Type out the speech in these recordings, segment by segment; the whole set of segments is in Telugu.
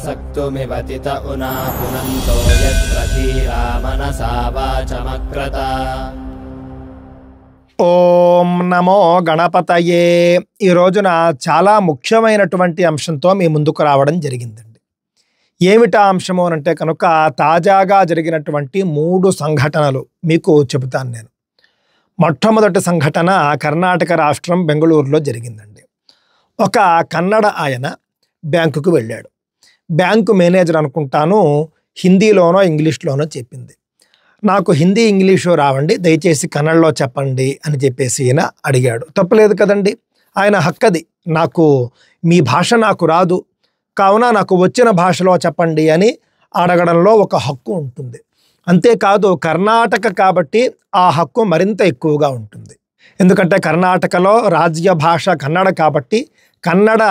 सक्तुमिवतित उना पुनन्तो यत्र धीरा मनसा वाचमक्रत। ఓం నమో గణపతయే. ఈ రోజున చాలా ముఖ్యమైనటువంటి అంశంతో మీ ముందుకు రావడం జరిగిందండి. ఏమిటా అంశము అంటే కనుక తాజాగా జరిగినటువంటి 3 సంఘటనలు మీకు చెబుతాను నేను. మొట్టమొదటి సంఘటన కర్ణాటక రాష్ట్రం బెంగళూరులో జరిగిందండి. ఒక కన్నడ ఆయన బ్యాంకుకు వెళ్ళాడు. బ్యాంకు మేనేజర్ అనుకుంటాను హిందీలోనో ఇంగ్లీష్లోనో చెప్పింది. నాకు హిందీ ఇంగ్లీషు రావండి, దయచేసి కన్నడలో చెప్పండి అని చెప్పేసి ఈయన అడిగాడు. తప్పులేదు కదండి, ఆయన హక్కది. నాకు మీ భాష నాకు రాదు కావున నాకు వచ్చిన భాషలో చెప్పండి అని అడగడంలో ఒక హక్కు ఉంటుంది. అంతేకాదు కర్ణాటక కాబట్టి ఆ హక్కు మరింత ఎక్కువగా ఉంటుంది. ఎందుకంటే కర్ణాటకలో రాజ్య భాష కన్నడ కాబట్టి కన్నడ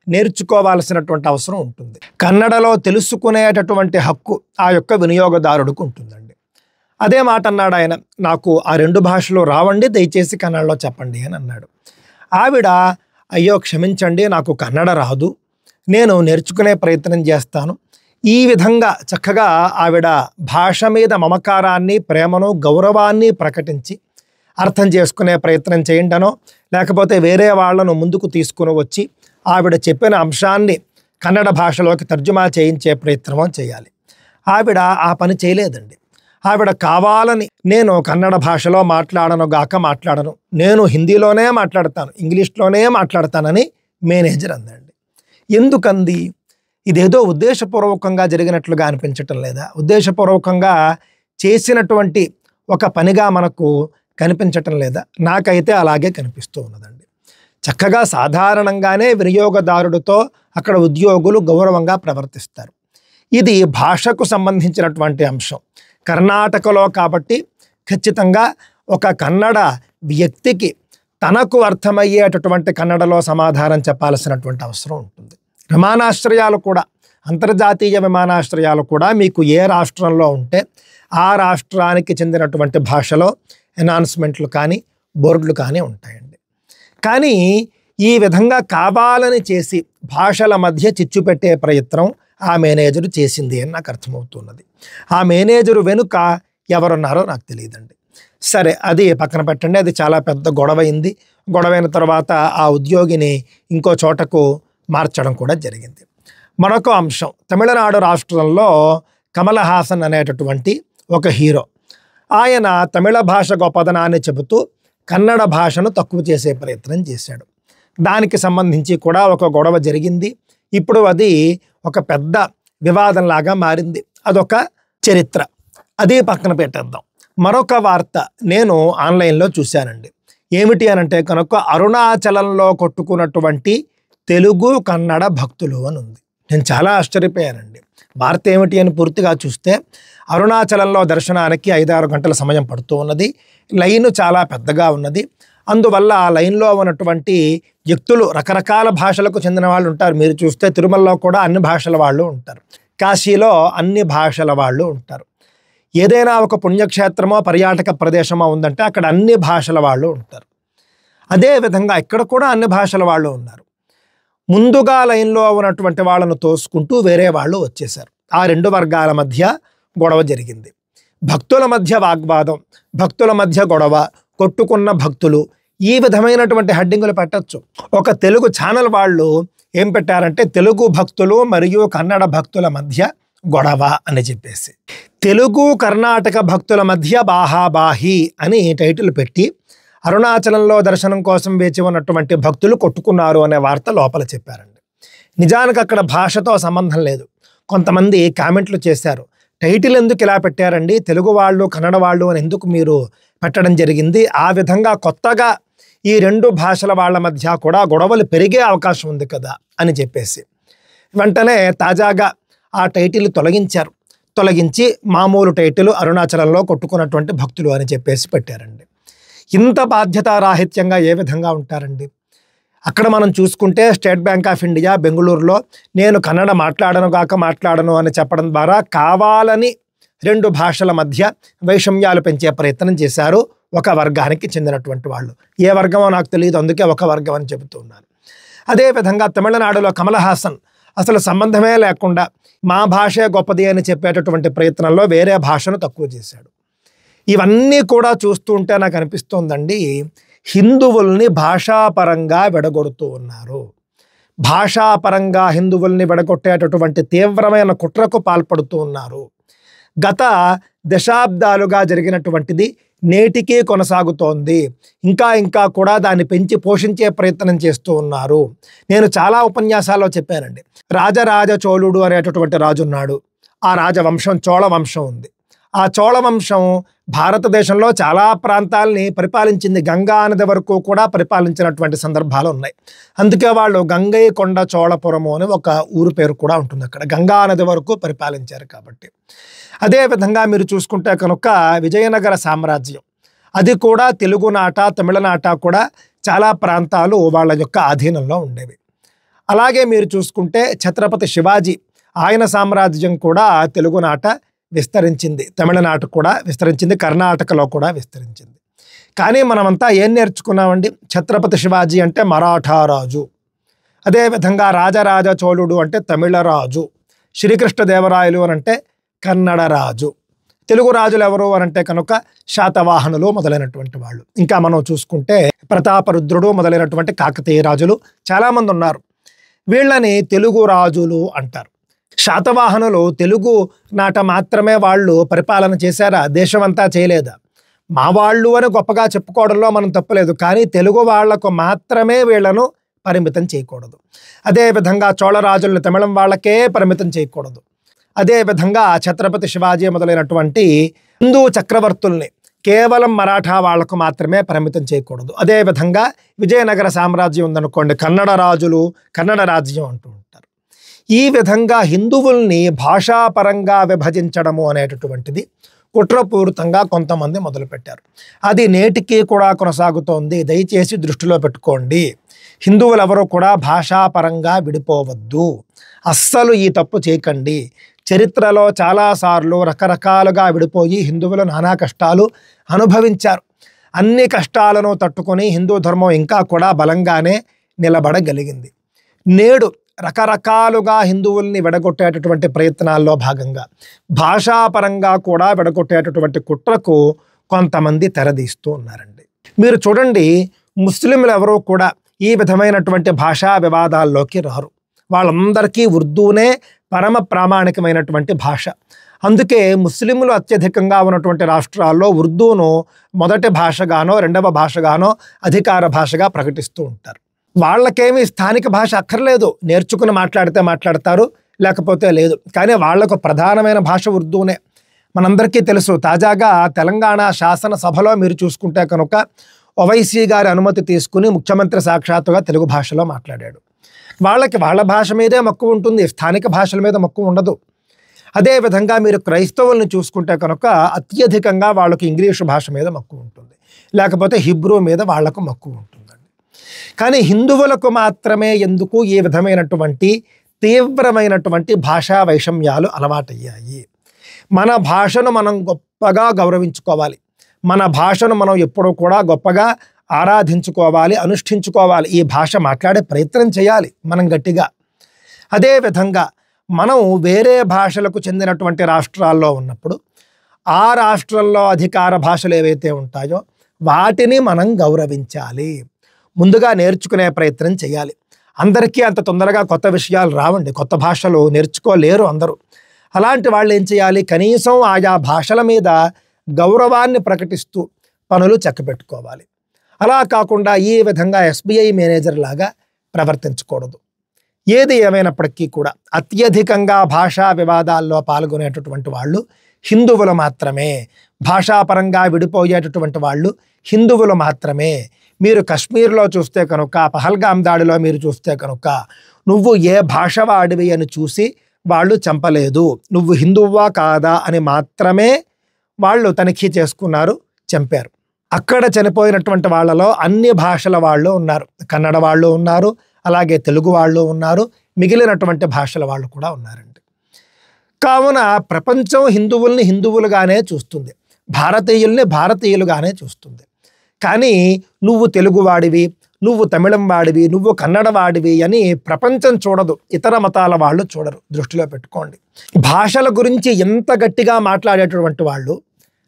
నేర్చుకోవాల్సినటువంటి అవసరం ఉంటుంది. కన్నడలో తెలుసుకునేటటువంటి హక్కు ఆ యొక్క వినియోగదారుడికి ఉంటుందండి. అదే మాట అన్నాడు ఆయన, నాకు ఆ 2 భాషలు రావండి, దయచేసి కన్నడలో చెప్పండి అని అన్నాడు. ఆవిడ, అయ్యో క్షమించండి, నాకు కన్నడ రాదు, నేను నేర్చుకునే ప్రయత్నం చేస్తాను. ఈ విధంగా చక్కగా ఆవిడ భాష మీద మమకారాన్ని, ప్రేమను, గౌరవాన్ని ప్రకటించి అర్థం చేసుకునే ప్రయత్నం చేయండనో లేకపోతే వేరే వాళ్లను ముందుకు తీసుకుని వచ్చి ఆవిడ చెప్పిన అంశాన్ని కన్నడ భాషలోకి తర్జుమా చేయించే ప్రయత్నమో చేయాలి. ఆవిడ ఆ పని చేయలేదండి. ఆవిడ కావాలని నేను కన్నడ భాషలో మాట్లాడను, నేను హిందీలోనే మాట్లాడతాను, ఇంగ్లీష్లోనే మాట్లాడతానని మేనేజర్ అందండి. ఎందుకంది? ఇదేదో ఉద్దేశపూర్వకంగా జరిగినట్లుగా అనిపించటం లేదా? ఉద్దేశపూర్వకంగా చేసినటువంటి ఒక పనిగా మనకు కనిపించటం లేదా? నాకైతే అలాగే కనిపిస్తూ ఉన్నదండి. చక్కగా సాధారణంగానే వినియోగదారుడితో అక్కడ ఉద్యోగులు గౌరవంగా ప్రవర్తిస్తారు. ఇది భాషకు సంబంధించినటువంటి అంశం. కర్ణాటకలో కాబట్టి ఖచ్చితంగా ఒక కన్నడ వ్యక్తికి తనకు అర్థమయ్యేటటువంటి కన్నడలో సమాధానం చెప్పాల్సినటువంటి అవసరం ఉంటుంది. విమానాశ్రయాలు కూడా, అంతర్జాతీయ విమానాశ్రయాలు కూడా మీకు ఏ రాష్ట్రంలో ఉంటే ఆ రాష్ట్రానికి చెందినటువంటి భాషలో అనౌన్స్మెంట్లు కానీ బోర్డులు కానీ ఉంటాయండి. కానీ ఈ విధంగా కావాలని చేసి భాషల మధ్య చిచ్చు పెట్టే ప్రయత్నం ఆ మేనేజరు చేసింది అని నాకు అర్థమవుతున్నది. ఆ మేనేజరు వెనుక ఎవరున్నారో నాకు తెలియదండి. సరే, అది పక్కన పెట్టండి. అది చాలా పెద్ద గొడవైంది. గొడవైన తర్వాత ఆ ఉద్యోగిని ఇంకో చోటకు మార్చడం కూడా జరిగింది. మరొక అంశం, తమిళనాడు రాష్ట్రంలో కమల్ హాసన్ అనేటటువంటి ఒక హీరో, ఆయన తమిళ భాష గొప్పదనాన్ని చెబుతూ కన్నడ భాషను తక్కువ చేసే ప్రయత్నం చేశాడు. దానికి సంబంధించి కూడా ఒక గొడవ జరిగింది. ఇప్పుడు అది ఒక పెద్ద వివాదంలాగా మారింది. అదొక చరిత్ర, అది పక్కన పెట్టేద్దాం. మరొక వార్త నేను ఆన్లైన్లో చూశానండి. ఏమిటి అనంటే కనుక అరుణాచలంలో కొట్టుకున్నటువంటి తెలుగు కన్నడ భక్తులు అని ఉంది. నేను చాలా ఆశ్చర్యపోయానండి. వార్త ఏమిటి అని పూర్తిగా చూస్తే అరుణాచలంలో దర్శనానికి 5-6 గంటల సమయం పడుతూ ఉన్నది. లైన్ చాలా పెద్దగా ఉన్నది. అందువల్ల ఆ లైన్లో ఉన్నటువంటి వ్యక్తులు రకరకాల భాషలకు చెందిన వాళ్ళు ఉంటారు. మీరు చూస్తే తిరుమలలో కూడా అన్ని భాషల వాళ్ళు ఉంటారు, కాశీలో అన్ని భాషల వాళ్ళు ఉంటారు. ఏదైనా ఒక పుణ్యక్షేత్రమో పర్యాటక ప్రదేశమో ఉందంటే అక్కడ అన్ని భాషల వాళ్ళు ఉంటారు. అదేవిధంగా ఇక్కడ కూడా అన్ని భాషల వాళ్ళు ఉన్నారు. ముందుగా లైన్లో ఉన్నటువంటి వాళ్ళను తోసుకుంటూ వేరే వాళ్ళు వచ్చేశారు. ఆ 2 వర్గాల మధ్య గొడవ జరిగింది. భక్తుల మధ్య వాగ్వాదం, భక్తుల మధ్య గొడవ, కొట్టుకున్న భక్తులు, ఈ విధమైనటువంటి హెడ్డింగులు పెట్టచ్చు. ఒక తెలుగు ఛానల్ వాళ్ళు ఏం పెట్టారంటే తెలుగు భక్తులు మరియు కన్నడ భక్తుల మధ్య గొడవ అని చెప్పేసి, తెలుగు కర్ణాటక భక్తుల మధ్య బాహాబాహి అని టైటిల్ పెట్టి అరుణాచలంలో దర్శనం కోసం వేచి ఉన్నటువంటి భక్తులు కొట్టుకున్నారు అనే వార్త లోపల చెప్పారండి. నిజానికి అక్కడ భాషతో సంబంధం లేదు. కొంతమంది కామెంట్లు చేశారు, టైటిల్ ఎందుకు ఇలా పెట్టారండి, తెలుగు వాళ్ళు కన్నడ వాళ్ళు అని ఎందుకు మీరు పెట్టడం జరిగింది? ఆ విధంగా కొత్తగా ఈ 2 భాషల వాళ్ళ మధ్య కూడా గొడవలు పెరిగే అవకాశం ఉంది కదా అని చెప్పేసి వెంటనే తాజాగా ఆ టైటిల్ తొలగించారు. తొలగించి మామూలు టైటిల్ అరుణాచలంలో కొట్టుకున్నటువంటి భక్తులు అని చెప్పేసి పెట్టారండి. ఇంత బాధ్యతారాహిత్యంగా ఏ విధంగా ఉంటారండి? అక్కడ మనం చూసుకుంటే స్టేట్ బ్యాంక్ ఆఫ్ ఇండియా బెంగళూరులో నేను కన్నడ మాట్లాడను అని చెప్పడం ద్వారా కావాలని 2 భాషల మధ్య వైషమ్యాలు పెంచే ప్రయత్నం చేశారు ఒక వర్గానికి చెందినటువంటి వాళ్ళు. ఏ వర్గమో నాకు తెలియదు, అందుకే ఒక వర్గం అని చెబుతున్నాను. అదేవిధంగా తమిళనాడులో కమల్ హాసన్ అసలు సంబంధమే లేకుండా మా భాషే గొప్పది అని చెప్పేటటువంటి ప్రయత్నంలో వేరే భాషను తక్కువ చేశాడు. ఇవన్నీ కూడా చూస్తూ ఉంటే నాకు అనిపిస్తోందండి, హిందువుల్ని భాషాపరంగా విడగొడుతూ ఉన్నారు. భాషాపరంగా హిందువుల్ని విడగొట్టేటటువంటి తీవ్రమైన కుట్రకు పాల్పడుతూ ఉన్నారు. గత దశాబ్దాలుగా జరిగినటువంటిది నేటికీ కొనసాగుతోంది. ఇంకా కూడా దాన్ని పెంచి పోషించే ప్రయత్నం చేస్తూ ఉన్నారు. నేను చాలా ఉపన్యాసాల్లో చెప్పానండి. రాజరాజ చోళుడు అనేటటువంటి రాజు ఉన్నాడు. ఆ రాజవంశం చోళ వంశం ఉంది. ఆ చోళ వంశం భారతదేశంలో చాలా ప్రాంతాలని పరిపాలించింది. గంగా నది వరకు కూడా పరిపాలించినటువంటి సందర్భాలు ఉన్నాయి. అందుకే వాళ్ళు గంగైకొండ చోళపురము అని ఒక ఊరు పేరు కూడా ఉంటుంది. అక్కడ గంగా నది వరకు పరిపాలించారు కాబట్టి. అదేవిధంగా మీరు చూసుకుంటే కనుక విజయనగర సామ్రాజ్యం, అది కూడా తెలుగునాట తమిళనాట కూడా చాలా ప్రాంతాలు వాళ్ళ యొక్క ఆధీనంలో ఉండేవి. అలాగే మీరు చూసుకుంటే ఛత్రపతి శివాజీ, ఆయన సామ్రాజ్యం కూడా తెలుగునాట విస్తరించింది, తమిళనాట కూడా విస్తరించింది, కర్ణాటకలో కూడా విస్తరించింది. కానీ మనమంతా ఏం నేర్చుకున్నామండి? ఛత్రపతి శివాజీ అంటే మరాఠా రాజు, అదేవిధంగా రాజరాజ చోళుడు అంటే తమిళ రాజు, శ్రీకృష్ణదేవరాయలు అని అంటే కన్నడ రాజు, తెలుగు రాజులు ఎవరు అని అంటే కనుక శాతవాహనులు మొదలైనటువంటి వాళ్ళు. ఇంకా మనం చూసుకుంటే ప్రతాపరుద్రుడు మొదలైనటువంటి కాకతీయ రాజులు చాలామంది ఉన్నారు. వీళ్ళని తెలుగు రాజులు అంటారు. శాతవాహనులు తెలుగు నాట మాత్రమే వాళ్ళు పరిపాలన చేశారా? దేశమంతా చేయలేదా? మా వాళ్ళు అని గొప్పగా చెప్పుకోవడంలో మనం తప్పలేదు, కానీ తెలుగు వాళ్లకు మాత్రమే వీళ్లను పరిమితం చేయకూడదు. అదేవిధంగా చోళరాజులను తమిళం వాళ్ళకే పరిమితం చేయకూడదు. అదేవిధంగా ఛత్రపతి శివాజీ మొదలైనటువంటి హిందూ చక్రవర్తుల్ని కేవలం మరాఠా వాళ్లకు మాత్రమే పరిమితం చేయకూడదు. అదేవిధంగా విజయనగర సామ్రాజ్యం ఉందనుకోండి, కన్నడ రాజులు కన్నడ రాజ్యం అంటూ ఉంటారు. ఈ విధంగా హిందువుల్ని భాషాపరంగా విభజించడము అనేటటువంటిది కుట్రపూరితంగా కొంతమంది మొదలుపెట్టారు. అది నేటికి కూడా కొనసాగుతోంది. దయచేసి దృష్టిలో పెట్టుకోండి. హిందువులు ఎవరూ కూడా భాషాపరంగా విడిపోవద్దు. అస్సలు ఈ తప్పు చేయకండి. చరిత్రలో చాలాసార్లు రకరకాలుగా విడిపోయి హిందువులు నానా కష్టాలు అనుభవించారు. అన్ని కష్టాలను తట్టుకొని హిందూ ధర్మం ఇంకా కూడా బలంగానే నిలబడగలిగింది. నేడు రకరకాలుగా హిందువుల్ని విడగొట్టేటటువంటి ప్రయత్నాల్లో భాగంగా భాషాపరంగా కూడా విడగొట్టేటటువంటి కుట్రకు కొంతమంది తెరదీస్తూ ఉన్నారండి. మీరు చూడండి, ముస్లింలు ఎవరూ కూడా ఈ విధమైనటువంటి భాషా వివాదాల్లోకి రారు. వాళ్ళందరికీ ఉర్దూనే పరమ ప్రామాణికమైనటువంటి భాష. అందుకే ముస్లింలు అత్యధికంగా ఉన్నటువంటి రాష్ట్రాల్లో ఉర్దూను మొదటి భాషగానో రెండవ భాషగానో అధికార భాషగా ప్రకటిస్తూ ఉంటారు. వాళ్ళకేమీ స్థానిక భాష అక్కర్లేదు. నేర్చుకుని మాట్లాడితే మాట్లాడతారు, లేకపోతే లేదు. కానీ వాళ్లకు ప్రధానమైన భాష ఉర్దూనే. మనందరికీ తెలుసు, తాజాగా తెలంగాణ శాసనసభలో మీరు చూసుకుంటే కనుక ఓవైసీ గారి అనుమతి తీసుకుని ముఖ్యమంత్రి సాక్షాత్తుగా తెలుగు భాషలో మాట్లాడాడు. వాళ్ళకి వాళ్ళ భాష మీదే మక్కువ ఉంటుంది, స్థానిక భాషల మీద మక్కువ ఉండదు. అదేవిధంగా మీరు క్రైస్తవుల్ని చూసుకుంటే కనుక అత్యధికంగా వాళ్ళకి ఇంగ్లీషు భాష మీద మక్కువ ఉంటుంది, లేకపోతే హిబ్రూ మీద వాళ్లకు మక్కువ ఉంటుందండి. కానీ హిందువులకు మాత్రమే ఎందుకు ఈ విధమైనటువంటి తీవ్రమైనటువంటి భాషా వైషమ్యాలు అలవాటయ్యాయి? మన భాషను మనం గొప్పగా గౌరవించుకోవాలి. మన భాషను మనం ఎప్పుడూ కూడా గొప్పగా ఆరాధించుకోవాలి, అనుష్ఠించుకోవాలి. ఈ భాష మాట్లాడే ప్రయత్నం చేయాలి మనం గట్టిగా. అదేవిధంగా మనం వేరే భాషలకు చెందినటువంటి రాష్ట్రాల్లో ఉన్నప్పుడు ఆ రాష్ట్రంలో అధికార భాషలు ఏవైతే ఉంటాయో వాటిని మనం గౌరవించాలి, ముందుగా నేర్చుకునే ప్రయత్నం చేయాలి. అందరికీ అంత తొందరగా కొత్త విషయాలు రావండి, కొత్త భాషలు నేర్చుకోలేరు అందరూ. అలాంటి వాళ్ళు ఏం చేయాలి? కనీసం ఆయా భాషల మీద గౌరవాన్ని ప్రకటిస్తూ పనులు చక్కబెట్టుకోవాలి. అలా కాకుండా ఈ విధంగా ఎస్బీఐ మేనేజర్ లాగా ప్రవర్తించకూడదు. ఏది ఏమైనప్పటికీ కూడా అత్యధికంగా భాషా వివాదాల్లో పాల్గొనేటటువంటి వాళ్ళు హిందువులు మాత్రమే. భాషాపరంగా విడిపోయేటటువంటి వాళ్ళు హిందువులు మాత్రమే. మీరు కశ్మీర్లో చూస్తే కనుక, పహల్గామ్ దాడిలో మీరు చూస్తే కనుక, నువ్వు ఏ భాష వాడివి అని చూసి వాళ్ళు చంపలేదు, నువ్వు హిందువా కాదా అని మాత్రమే వాళ్ళు తనిఖీ చేసుకున్నారు, చంపారు. అక్కడ చనిపోయినటువంటి వాళ్ళలో అన్ని భాషల వాళ్ళు ఉన్నారు. కన్నడ వాళ్ళు ఉన్నారు, అలాగే తెలుగు వాళ్ళు ఉన్నారు, మిగిలినటువంటి భాషల వాళ్ళు కూడా ఉన్నారండి. కావున ప్రపంచం హిందువుల్ని హిందువులుగానే చూస్తుంది, భారతీయుల్ని భారతీయులుగానే చూస్తుంది. కానీ నువ్వు తెలుగువాడివి, నువ్వు తమిళం వాడివి, నువ్వు కన్నడ వాడివి అని ప్రపంచం చూడదు, ఇతర మతాల వాళ్ళు చూడరు. దృష్టిలో పెట్టుకోండి. భాషల గురించి ఎంత గట్టిగా మాట్లాడేటటువంటి వాళ్ళు,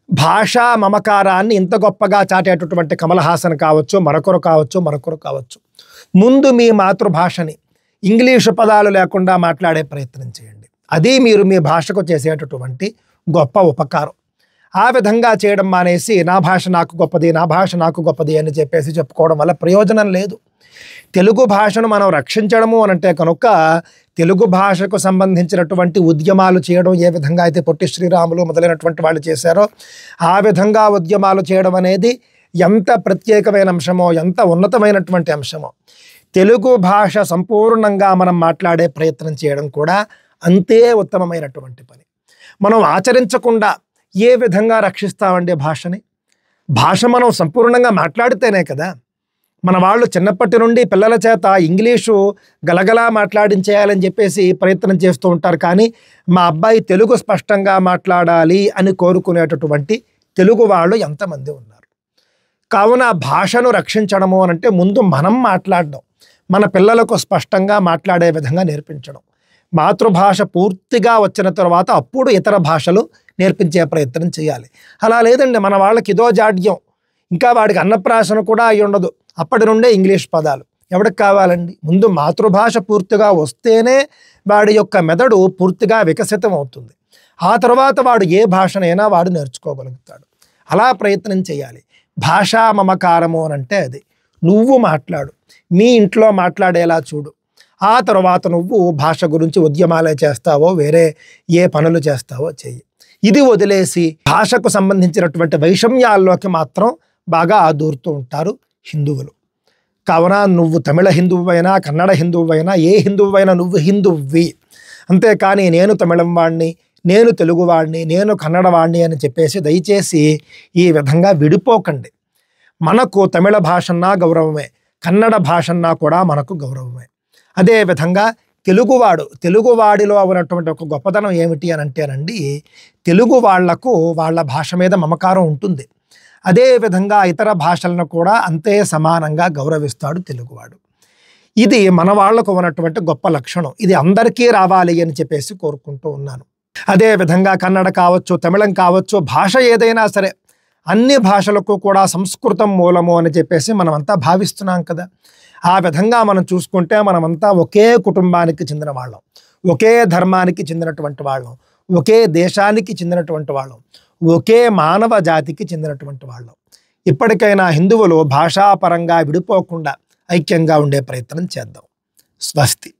భాషా మమకారాన్ని ఇంత గొప్పగా చాటేటటువంటి కమల్ హాసన్ కావచ్చు, మరొకరు కావచ్చు. ముందు మీ మాతృభాషని ఇంగ్లీషు పదాలు లేకుండా మాట్లాడే ప్రయత్నం చేయండి. అది మీరు మీ భాషకు చేసేటటువంటి గొప్ప ఉపకారం. ఆ విధంగా చేయడం మానేసి నా భాష నాకు గొప్పది అని చెప్పేసి చెప్పుకోవడం వల్ల ప్రయోజనం లేదు. తెలుగు భాషను మనం రక్షించడము అనంటే కనుక తెలుగు భాషకు సంబంధించినటువంటి ఉద్యమాలు చేయడం ఏ విధంగా అయితే పొట్టి శ్రీరాములు మొదలైనటువంటి వాళ్ళు చేశారో ఆ విధంగా ఉద్యమాలు చేయడం అనేది ఎంత ప్రత్యేకమైన అంశమో, ఎంత ఉన్నతమైనటువంటి అంశమో. తెలుగు భాష సంపూర్ణంగా మనం మాట్లాడే ప్రయత్నం చేయడం కూడా అంతే ఉత్తమమైనటువంటి పని. మనం ఆచరించకుండా ఏ విధంగా రక్షిస్తామండి భాషని? భాష మనం సంపూర్ణంగా మాట్లాడితేనే కదా. మన వాళ్ళు చిన్నప్పటి నుండి పిల్లల చేత ఇంగ్లీషు గలగలా మాట్లాడించేయాలని చెప్పేసి ప్రయత్నం చేస్తూ ఉంటారు. కానీ మా అబ్బాయి తెలుగు స్పష్టంగా మాట్లాడాలి అని కోరుకునేటటువంటి తెలుగు వాళ్ళు ఎంతమంది ఉన్నారు? కావున భాషను రక్షించడము అనంటే ముందు మనం మాట్లాడడం, మన పిల్లలకు స్పష్టంగా మాట్లాడే విధంగా నేర్పించడం. మాతృభాష పూర్తిగా వచ్చిన తర్వాత అప్పుడు ఇతర భాషలు నేర్పించే ప్రయత్నం చేయాలి. అలా లేదండి, మన వాళ్ళకి ఇదో జాడ్యం, ఇంకా వాడికి అన్నప్రాసన కూడా అయి ఉండదు, అప్పటి నుండే ఇంగ్లీష్ పదాలు. ఎవరికి కావాలండి? ముందు మాతృభాష పూర్తిగా వస్తేనే వాడి యొక్క మెదడు పూర్తిగా వికసితం అవుతుంది. ఆ తర్వాత వాడు ఏ భాషనైనా వాడు నేర్చుకోగలుగుతాడు. అలా ప్రయత్నం చేయాలి. భాషా మమకారము అనంటే అది. నువ్వు మాట్లాడు, మీ ఇంట్లో మాట్లాడేలా చూడు. ఆ తర్వాత నువ్వు భాష గురించి ఉద్యమాలే చేస్తావో వేరే ఏ పనులు చేస్తావో చెయ్యి. ఇది వదిలేసి భాషకు సంబంధించినటువంటి వైషమ్యాల్లోకి మాత్రం బాగా దూరుతూ ఉంటారు హిందువులు. కావున నువ్వు తమిళ హిందువువైనా, కన్నడ హిందువువైనా, ఏ హిందువువైనా నువ్వు హిందువువి. అంతేకాని నేను తమిళం వాడిని, నేను తెలుగు వాడిని, నేను కన్నడ వాడిని అని చెప్పేసి దయచేసి ఈ విధంగా విడిపోకండి. మనకు తమిళ భాషన్నా గౌరవమే, కన్నడ భాషన్నా కూడా మనకు గౌరవమే. అదేవిధంగా తెలుగువాడిలో ఉన్నటువంటి ఒక గొప్పతనం ఏమిటి అని అంటేనండి, తెలుగు వాళ్లకు వాళ్ళ భాష మీద మమకారం ఉంటుంది. అదేవిధంగా ఇతర భాషలను కూడా అంతే సమానంగా గౌరవిస్తాడు తెలుగువాడు. ఇది మన వాళ్లకు ఉన్నటువంటి గొప్ప లక్షణం. ఇది అందరికీ రావాలి అని చెప్పేసి కోరుకుంటూ ఉన్నాను. అదేవిధంగా కన్నడ కావచ్చు, తమిళం కావచ్చు, భాష ఏదైనా సరే అన్ని భాషలకు కూడా సంస్కృతం మూలము అని చెప్పేసి మనమంతా భావిస్తున్నాం కదా. ఆ విధంగా మనం చూసుకుంటే మనమంతా ఒకే కుటుంబానికి చెందిన వాళ్ళం, ఒకే ధర్మానికి చెందినటువంటి వాళ్ళం, ఒకే దేశానికి చెందినటువంటి వాళ్ళం, ఒకే మానవ జాతికి చెందినటువంటి వాళ్ళం. ఇప్పటికైనా హిందువులు భాషాపరంగా విడిపోకుండా ఐక్యంగా ఉండే ప్రయత్నం చేద్దాం. స్వస్తి.